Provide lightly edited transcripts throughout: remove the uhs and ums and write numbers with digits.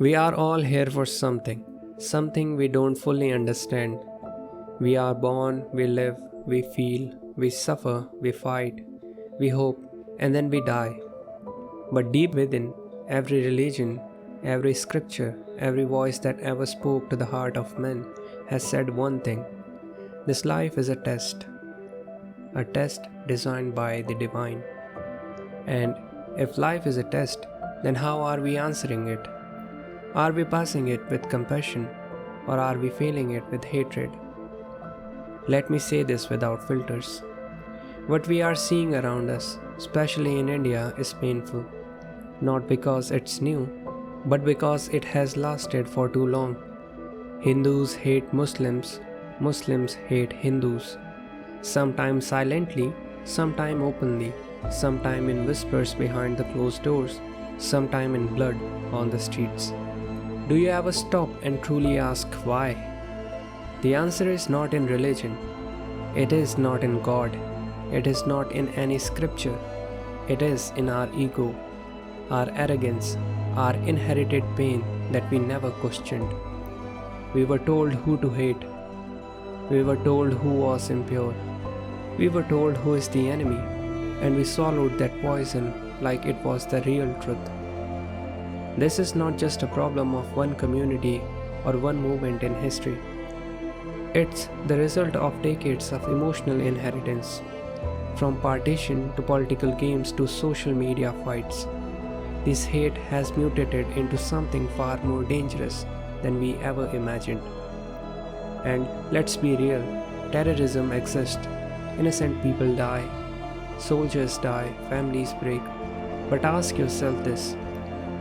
We are all here for something we don't fully understand. We are born, we live, we feel, we suffer, we fight, we hope, and then we die. But deep within, every religion, every scripture, every voice that ever spoke to the heart of men has said one thing: this life is a test designed by the divine. And if life is a test, then how are we answering it? Are we passing it with compassion, or are we failing it with hatred? Let me say this without filters. What we are seeing around us, especially in India, is painful. Not because it's new, but because it has lasted for too long. Hindus hate Muslims, Muslims hate Hindus. Sometimes silently, sometimes openly, sometimes in whispers behind the closed doors, sometimes in blood on the streets. Do you ever stop and truly ask why? The answer is not in religion. It is not in God. It is not in any scripture. It is in our ego, our arrogance, our inherited pain that we never questioned. We were told who to hate. We were told who was impure. We were told who is the enemy, and we swallowed that poison like it was the real truth. This is not just a problem of one community or one moment in history. It's the result of decades of emotional inheritance, from partition to political games to social media fights. This hate has mutated into something far more dangerous than we ever imagined. And let's be real, terrorism exists. Innocent people die, soldiers die, families break. But ask yourself this: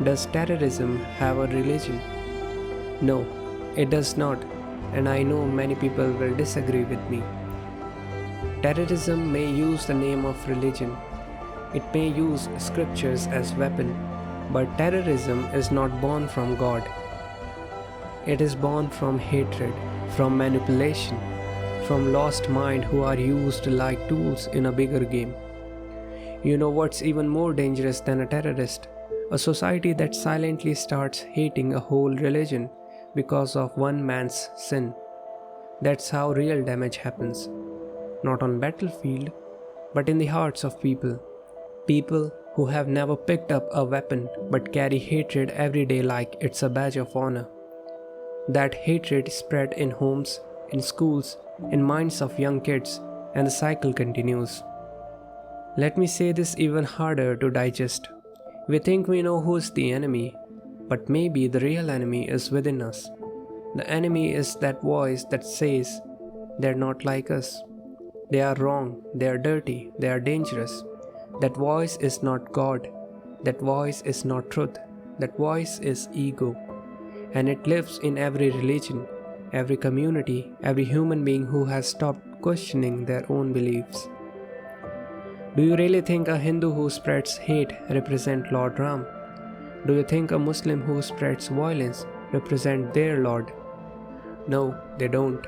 does terrorism have a religion? No, it does not, and I know many people will disagree with me. Terrorism may use the name of religion, it may use scriptures as weapon, but terrorism is not born from God. It is born from hatred, from manipulation, from lost mind who are used like tools in a bigger game. You know what's even more dangerous than a terrorist? A society that silently starts hating a whole religion because of one man's sin. That's how real damage happens. Not on battlefield, but in the hearts of people. People who have never picked up a weapon but carry hatred every day like it's a badge of honor. That hatred spread in homes, in schools, in minds of young kids, and the cycle continues. Let me say this even harder to digest. We think we know who's the enemy, but maybe the real enemy is within us. The enemy is that voice that says, they're not like us. They are wrong, they are dirty, they are dangerous. That voice is not God. That voice is not truth. That voice is ego. And it lives in every religion, every community, every human being who has stopped questioning their own beliefs. Do you really think a Hindu who spreads hate represents Lord Ram? Do you think a Muslim who spreads violence represents their Lord? No, they don't.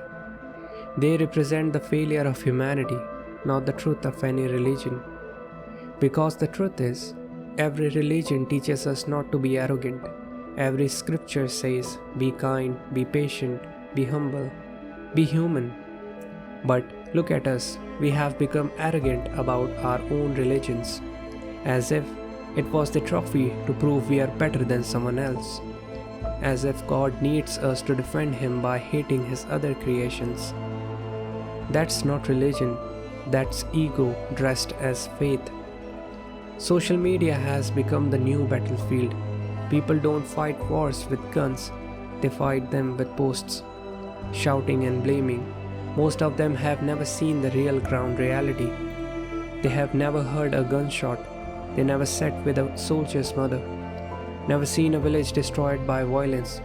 They represent the failure of humanity, not the truth of any religion. Because the truth is, every religion teaches us not to be arrogant. Every scripture says, be kind, be patient, be humble, be human. But look at us, we have become arrogant about our own religions, as if it was the trophy to prove we are better than someone else, as if God needs us to defend Him by hating His other creations. That's not religion, that's ego dressed as faith. Social media has become the new battlefield. People don't fight wars with guns, they fight them with posts, shouting and blaming. Most of them have never seen the real ground reality. They have never heard a gunshot. They never sat with a soldier's mother. Never seen a village destroyed by violence.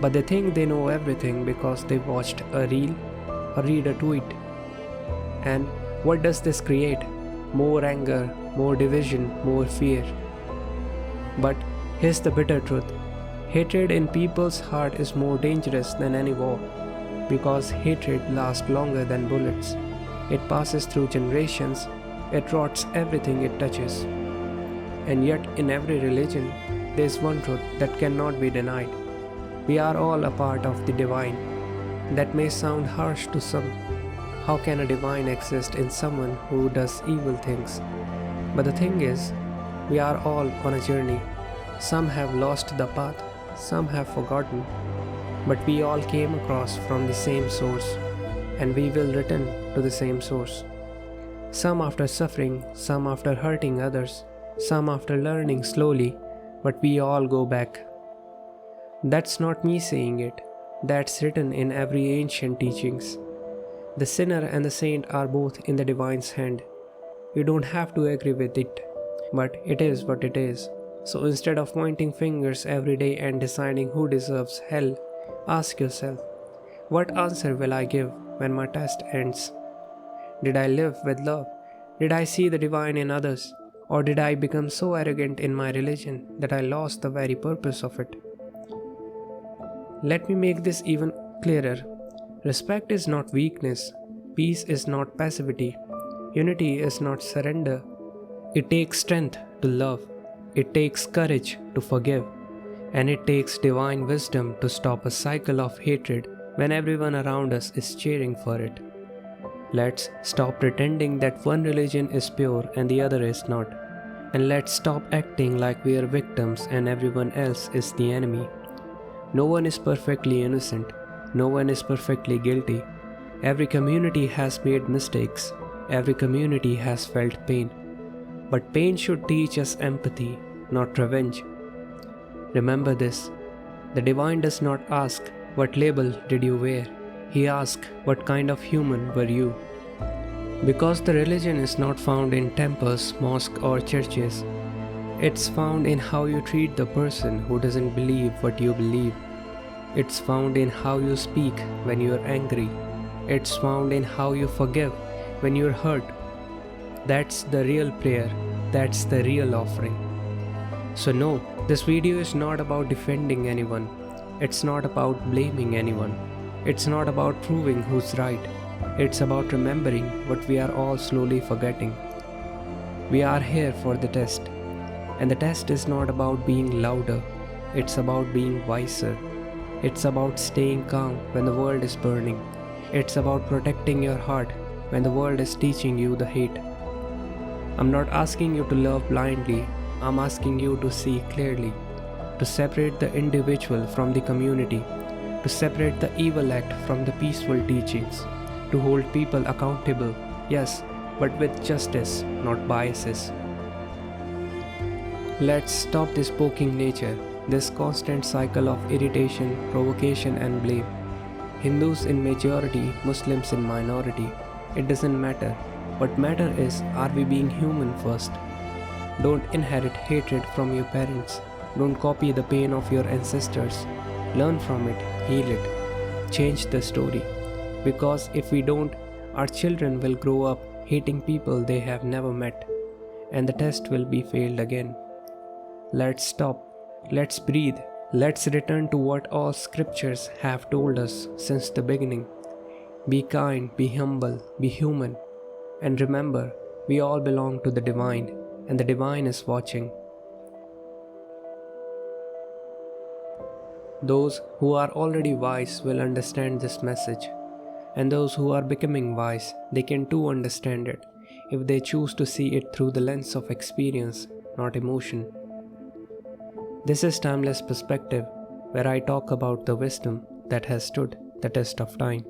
But they think they know everything because they watched a reel or read a tweet. And what does this create? More anger, more division, more fear. But here's the bitter truth. Hatred in people's heart is more dangerous than any war. Because hatred lasts longer than bullets. It passes through generations. It rots everything it touches. And yet, in every religion, there is one truth that cannot be denied. We are all a part of the divine. That may sound harsh to some. How can a divine exist in someone who does evil things? But the thing is, we are all on a journey. Some have lost the path, some have forgotten, but we all came across from the same source, and we will return to the same source. Some after suffering, some after hurting others, some after learning slowly, but we all go back. That's not me saying it, that's written in every ancient teachings. The sinner and the saint are both in the divine's hand. You don't have to agree with it, but it is what it is. So instead of pointing fingers every day and deciding who deserves hell, ask yourself, what answer will I give when my test ends? Did I live with love? Did I see the divine in others? Or did I become so arrogant in my religion that I lost the very purpose of it? Let me make this even clearer. Respect is not weakness. Peace is not passivity. Unity is not surrender. It takes strength to love. It takes courage to forgive. And it takes divine wisdom to stop a cycle of hatred when everyone around us is cheering for it. Let's stop pretending that one religion is pure and the other is not. And let's stop acting like we are victims and everyone else is the enemy. No one is perfectly innocent. No one is perfectly guilty. Every community has made mistakes. Every community has felt pain. But pain should teach us empathy, not revenge. Remember this, the divine does not ask, what label did you wear? He asks, what kind of human were you? Because the religion is not found in temples, mosques or churches. It's found in how you treat the person who doesn't believe what you believe. It's found in how you speak when you're angry. It's found in how you forgive when you're hurt. That's the real prayer. That's the real offering. So no, this video is not about defending anyone. It's not about blaming anyone. It's not about proving who's right. It's about remembering what we are all slowly forgetting. We are here for the test. And the test is not about being louder. It's about being wiser. It's about staying calm when the world is burning. It's about protecting your heart when the world is teaching you the hate. I'm not asking you to love blindly. I'm asking you to see clearly, to separate the individual from the community, to separate the evil act from the peaceful teachings, to hold people accountable, yes, but with justice, not biases. Let's stop this poking nature, this constant cycle of irritation, provocation and blame. Hindus in majority, Muslims in minority. It doesn't matter. What matters is, are we being human first? Don't inherit hatred from your parents. Don't copy the pain of your ancestors. Learn from it, heal it, change the story. Because if we don't, our children will grow up hating people they have never met. And the test will be failed again. Let's stop. Let's breathe. Let's return to what all scriptures have told us since the beginning. Be kind, be humble, be human. And remember, we all belong to the divine, and the divine is watching. Those who are already wise will understand this message, and those who are becoming wise, they can too understand it, if they choose to see it through the lens of experience, not emotion. This is Timeless Perspective, where I talk about the wisdom that has stood the test of time.